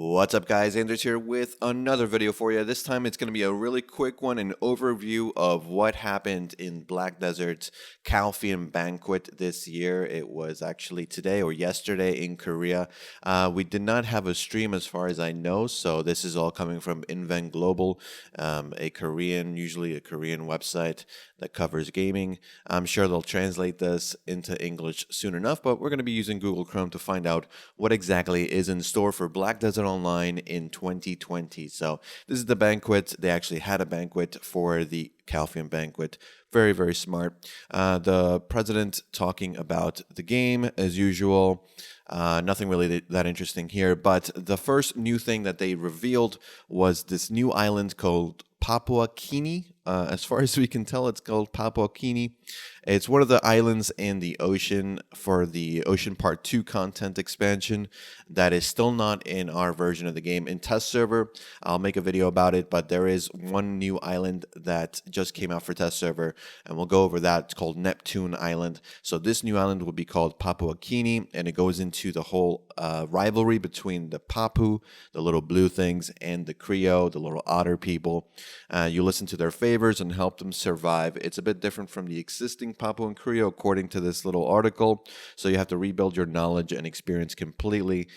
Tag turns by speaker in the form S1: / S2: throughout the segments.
S1: What's up guys, Anders here with another video for you. This time it's going to be a really quick one, an overview of what happened in Black Desert's Calpheon Banquet this year. It was actually today or yesterday in Korea. We did not have a stream as far as I know, so this is all coming from Inven Global, usually a Korean website that covers gaming. I'm sure they'll translate this into English soon enough, but we're going to be using Google Chrome to find out what exactly is in store for Black Desert Online in 2020. So this is the banquet. They actually had a banquet for the Calpheon Banquet. Very, very smart. The president talking about the game as usual. Nothing really that interesting here, but the first new thing that they revealed was this new island called Papua Crinea. As far as we can tell, it's called Papua Crinea. It's one of the islands in the ocean for the Ocean Part 2 content expansion that is still not in our version of the game. In test server, I'll make a video about it, but there is one new island that just came out for test server, and we'll go over that. It's called Neptune Island. So this new island will be called Papua Crinea, and it goes into the whole rivalry between the Papu, the little blue things, and the Creo, the little otter people. You listen to their favors and help them survive. It's a bit different from the existing Papu and Creo, according to this little article. So you have to rebuild your knowledge and experience completely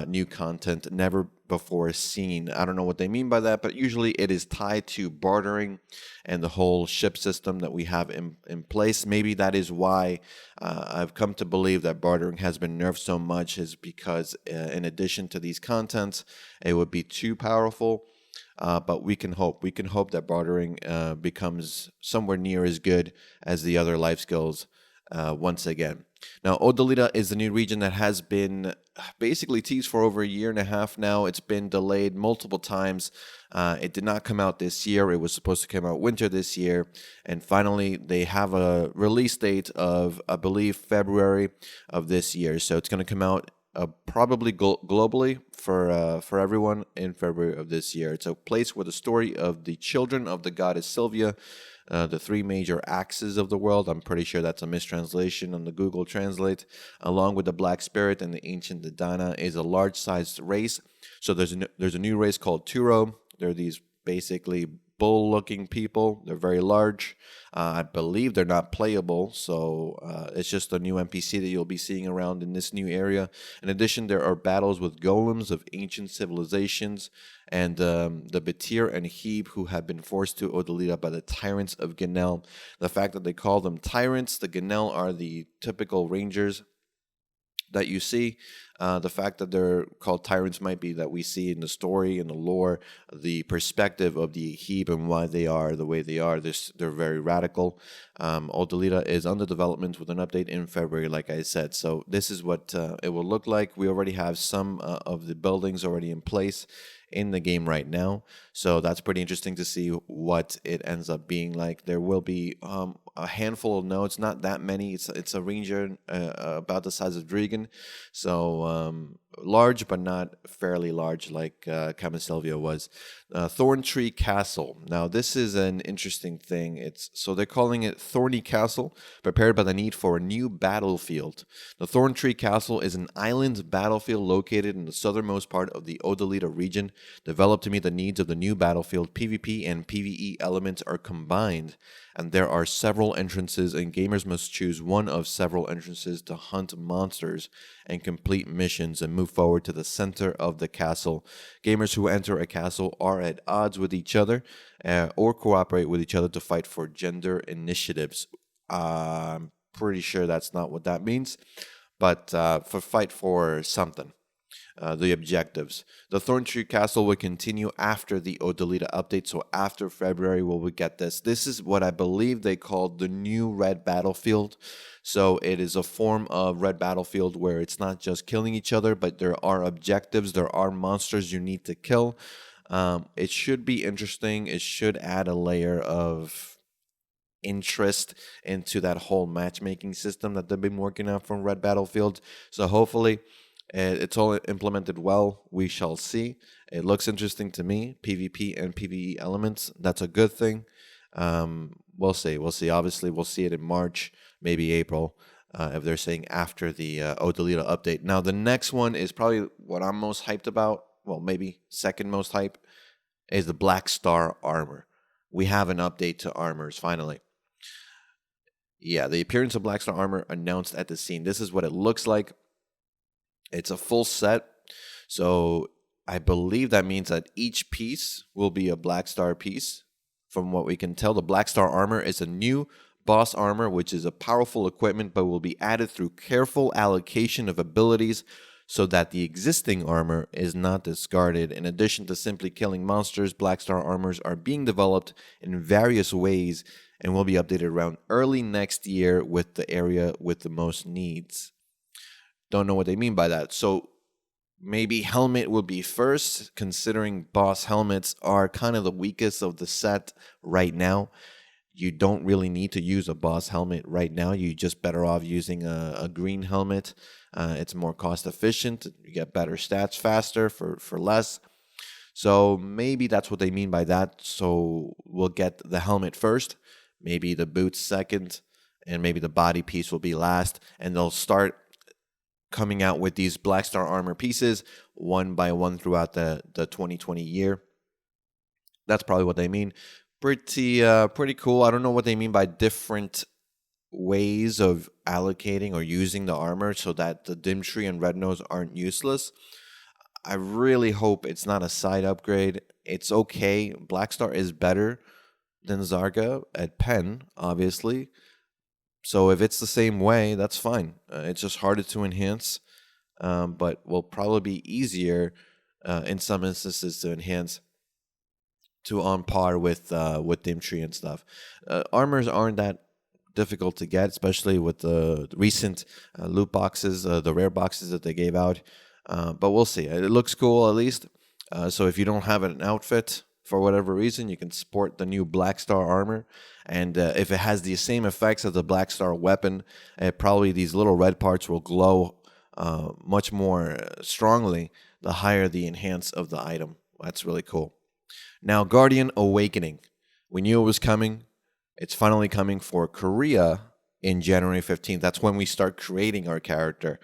S1: new content, never before seen. I don't know what they mean by that, but usually it is tied to bartering and the whole ship system that we have in place. Maybe that is why I've come to believe that bartering has been nerfed so much, is because in addition to these contents, it would be too powerful. But we can hope. We can hope that bartering becomes somewhere near as good as the other life skills once again. Now, Odalita is the new region that has been basically teased for over a year and a half now. It's been delayed multiple times. It did not come out this year. It was supposed to come out winter this year. And finally, they have a release date of, I believe, February of this year. So it's going to come out probably globally for everyone in February of this year. It's a place where the story of the children of the goddess Sylvia, the three major axes of the world, I'm pretty sure that's a mistranslation on the Google Translate, along with the Black Spirit and the ancient Dana, is a large-sized race. So there's a new race called Turo. They're these basically bull-looking people. They're very large. I believe they're not playable, so it's just a new NPC that you'll be seeing around in this new area. In addition, there are battles with golems of ancient civilizations and the Vedir and Ahib, who have been forced to Odalita by the tyrants of Ganelle. The fact that they call them tyrants, the Ganelle are the typical rangers that you see. The fact that they're called tyrants might be that we see in the story, in the lore, the perspective of the Ahib and why they are the way they are. They're very radical. Odalita is under development with an update in February, like I said. So this is what it will look like. We already have some of the buildings already in place in the game right now, so that's pretty interesting to see what it ends up being like. There will be a handful of nodes, not that many. It's a region about the size of Dragon, so large but not fairly large like Camisylvia was. Thorn Tree Castle. Now this is an interesting thing. So they're calling it Thorny Castle, prepared by the need for a new battlefield. The Thorn Tree Castle is an island battlefield located in the southernmost part of the Odalita region, developed to meet the needs of the new battlefield. PvP and PvE elements are combined, and there are several entrances, and gamers must choose one of several entrances to hunt monsters and complete missions and move forward to the center of the castle. Gamers who enter a castle are at odds with each other or cooperate with each other to fight for gender initiatives. I'm pretty sure that's not what that means, but for fight for something. The objectives. The Thorn Tree Castle will continue after the Odalita update, so after February will we get this. This is what I believe they called the new Red Battlefield. So it is a form of Red Battlefield where it's not just killing each other, but there are objectives, there are monsters you need to kill. It should be interesting. It should add a layer of interest into that whole matchmaking system that they've been working on from Red Battlefield. So hopefully it's all implemented well. We shall see. It looks interesting to me. PvP and PvE elements. That's a good thing. We'll see. We'll see. Obviously, we'll see it in March, maybe April, if they're saying after the Odalita update. Now, the next one is probably what I'm most hyped about. well, maybe second most hype, is the Blackstar armor. We have an update to armors finally. Yeah, the appearance of Blackstar armor announced at the scene. This is what it looks like. It's a full set. So I believe that means that each piece will be a Blackstar piece. From what we can tell, the Blackstar armor is a new boss armor, which is a powerful equipment, but will be added through careful allocation of abilities so that the existing armor is not discarded. In addition to simply killing monsters, Blackstar armors are being developed in various ways and will be updated around early next year with the area with the most needs. Don't know what they mean by that. So maybe helmet will be first, considering boss helmets are kind of the weakest of the set right now. You don't really need to use a boss helmet right now. You're just better off using a green helmet. It's more cost efficient. You get better stats faster for less. So maybe that's what they mean by that. So we'll get the helmet first, maybe the boots second, and maybe the body piece will be last. And they'll start coming out with these Blackstar armor pieces one by one throughout the 2020 year. That's probably what they mean. Pretty cool. I don't know what they mean by different ways of allocating or using the armor so that the dim tree and red nose aren't useless. I really hope it's not a side upgrade. It's okay. Blackstar is better than Zarga at Pen, obviously. So if it's the same way, that's fine. It's just harder to enhance, but will probably be easier in some instances to enhance to on par with Dim Tree and stuff. Armors aren't that difficult to get, especially with the recent loot boxes, the rare boxes that they gave out. But we'll see. It looks cool at least. So if you don't have an outfit for whatever reason, you can sport the new Blackstar armor. And if it has the same effects as the Blackstar weapon, probably these little red parts will glow much more strongly the higher the enhance of the item. That's really cool. Now, Guardian Awakening. We knew it was coming. It's finally coming for Korea in January 15th. That's when we start creating our character.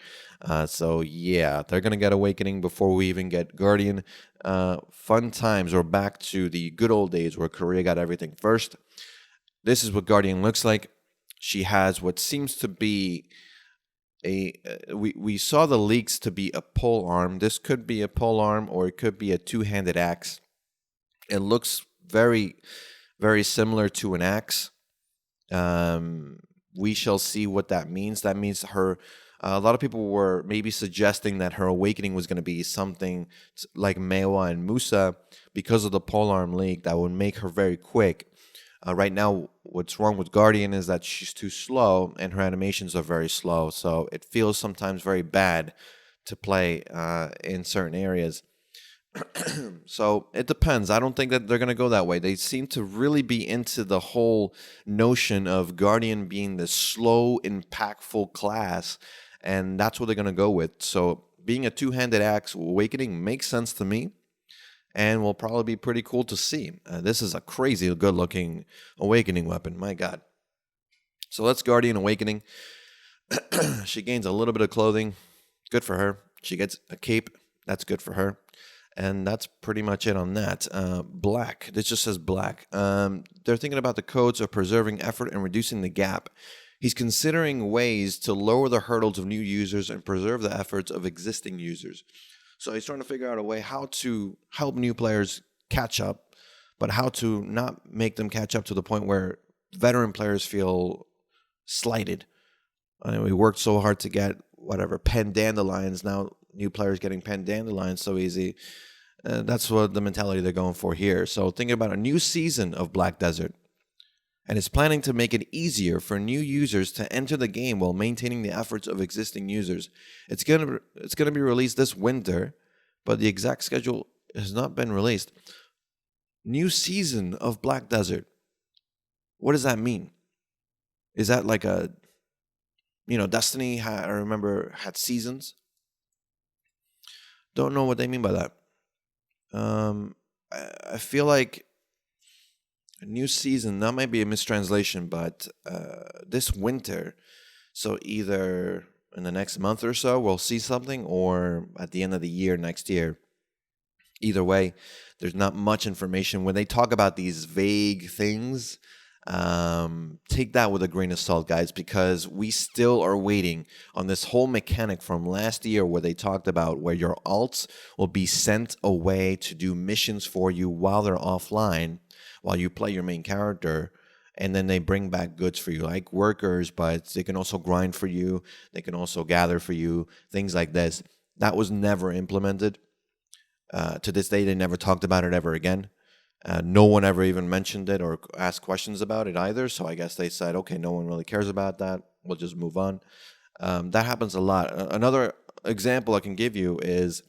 S1: So, yeah, they're going to get Awakening before we even get Guardian. Fun times. We're back to the good old days where Korea got everything first. This is what Guardian looks like. She has what seems to be we saw the leaks to be a pole arm. This could be a pole arm or it could be a two-handed axe. It looks very, very similar to an axe. We shall see what that means. That means her. A lot of people were maybe suggesting that her awakening was going to be something like Mewa and Musa because of the polearm leak that would make her very quick. Right now, what's wrong with Guardian is that she's too slow and her animations are very slow. So it feels sometimes very bad to play in certain areas. So it depends. I don't think that they're going to go that way. They seem to really be into the whole notion of Guardian being this slow, impactful class, and that's what they're going to go with. So being a two-handed axe, Awakening makes sense to me, and will probably be pretty cool to see. This is a crazy good-looking Awakening weapon. My God. So let's Guardian Awakening. She gains a little bit of clothing. Good for her. She gets a cape. That's good for her. And that's pretty much it on that. Black. This just says black. They're thinking about the codes of preserving effort and reducing the gap. He's considering ways to lower the hurdles of new users and preserve the efforts of existing users. So he's trying to figure out a way how to help new players catch up, but how to not make them catch up to the point where veteran players feel slighted. I mean, we worked so hard to get whatever pen dandelions. Now new players getting pen dandelions so easy. That's what the mentality they're going for here. So thinking about a new season of Black Desert, and is planning to make it easier for new users to enter the game while maintaining the efforts of existing users. It's gonna be released this winter, but the exact schedule has not been released. New season of Black Desert. What does that mean? Is that like a, Destiny? I remember had seasons. Don't know what they mean by that. I feel like a new season, that might be a mistranslation, but this winter, so either in the next month or so, we'll see something, or at the end of the year next year. Either way, there's not much information. When they talk about these vague things, take that with a grain of salt, guys, because we still are waiting on this whole mechanic from last year where they talked about where your alts will be sent away to do missions for you while they're offline, while you play your main character. And then they bring back goods for you, like workers, but they can also grind for you. They can also gather for you, things like this. That was never implemented. To this day, they never talked about it ever again. No one ever even mentioned it or asked questions about it either. So I guess they said, okay, no one really cares about that. We'll just move on. That happens a lot. Another example I can give you is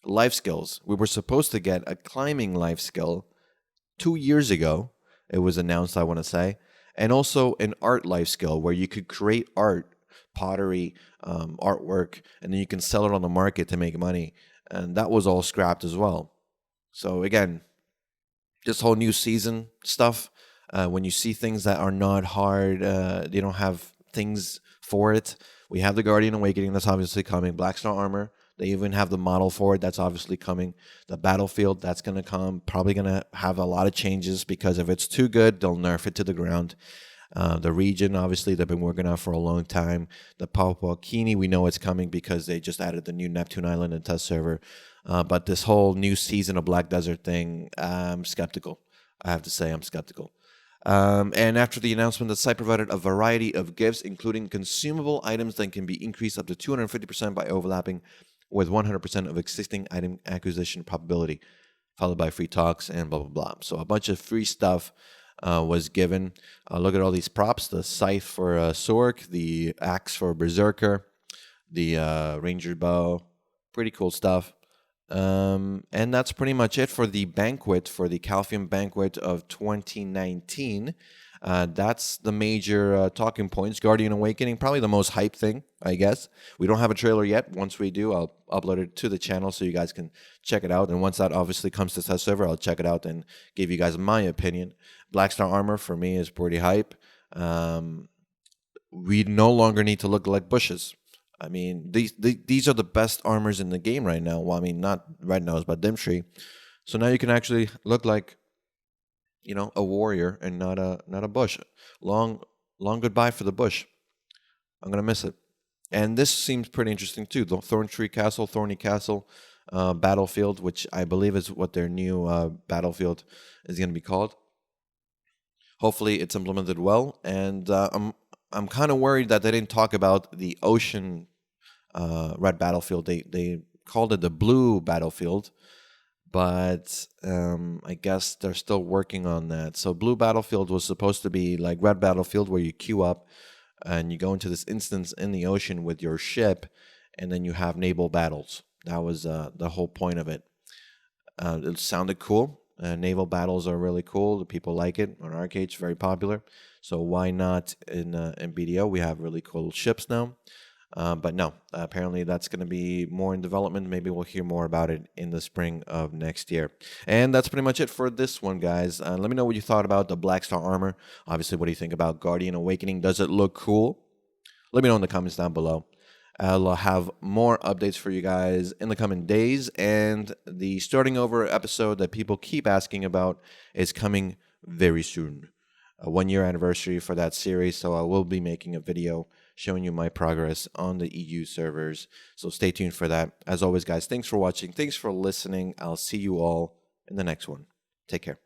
S1: life skills. We were supposed to get a climbing life skill 2 years ago. It was announced, I want to say. And also an art life skill where you could create art, pottery, artwork, and then you can sell it on the market to make money. And that was all scrapped as well. So again, this whole new season stuff, when you see things that are not hard, they don't have things for it. We have the Guardian Awakening, that's obviously coming. Blackstar armor, they even have the model for it, that's obviously coming. The battlefield, that's going to come. Probably going to have a lot of changes because if it's too good, they'll nerf it to the ground. The region, obviously, they've been working on for a long time. The Papua Crinea, we know it's coming because they just added the new Neptune Island and test server. But this whole new season of Black Desert thing, I'm skeptical. I have to say I'm skeptical. And after the announcement, the site provided a variety of gifts, including consumable items that can be increased up to 250% by overlapping with 100% of existing item acquisition probability, followed by free talks and blah, blah, blah. So a bunch of free stuff was given. Look at all these props: the scythe for Sork, the axe for Berserker, the ranger bow. Pretty cool stuff. And that's pretty much it for the banquet, for the Calpheon banquet of 2019. That's the major talking points. Guardian Awakening, probably the most hype thing, I guess. We don't have a trailer yet. Once we do, I'll upload it to the channel so you guys can check it out. And once that obviously comes to test server, I'll check it out and give you guys my opinion. Blackstar armor for me is pretty hype. We no longer need to look like bushes. I mean, these are the best armors in the game right now. Well, I mean, not right now, it's about Dimtree. So now you can actually look like, a warrior and not a bush. Long goodbye for the bush. I'm gonna miss it. And this seems pretty interesting too. The Thorn Tree Castle, Thorny Castle, battlefield, which I believe is what their new battlefield is going to be called. Hopefully, it's implemented well. And I'm kind of worried that they didn't talk about the ocean red battlefield. They called it the blue battlefield, but I guess they're still working on that. So blue battlefield was supposed to be like red battlefield, where you queue up and you go into this instance in the ocean with your ship, and then you have naval battles. That was the whole point of it. It sounded cool. Naval battles are really cool. The people like it. On arcade, it's very popular. So why not in BDO? We have really cool ships now. But no, apparently that's going to be more in development. Maybe we'll hear more about it in the spring of next year. And that's pretty much it for this one, guys. Let me know what you thought about the Blackstar armor. Obviously, what do you think about Guardian Awakening? Does it look cool? Let me know in the comments down below. I'll have more updates for you guys in the coming days. And the starting over episode that people keep asking about is coming very soon. A 1-year anniversary for that series. So I will be making a video showing you my progress on the EU servers. So stay tuned for that. As always, guys, thanks for watching. Thanks for listening. I'll see you all in the next one. Take care.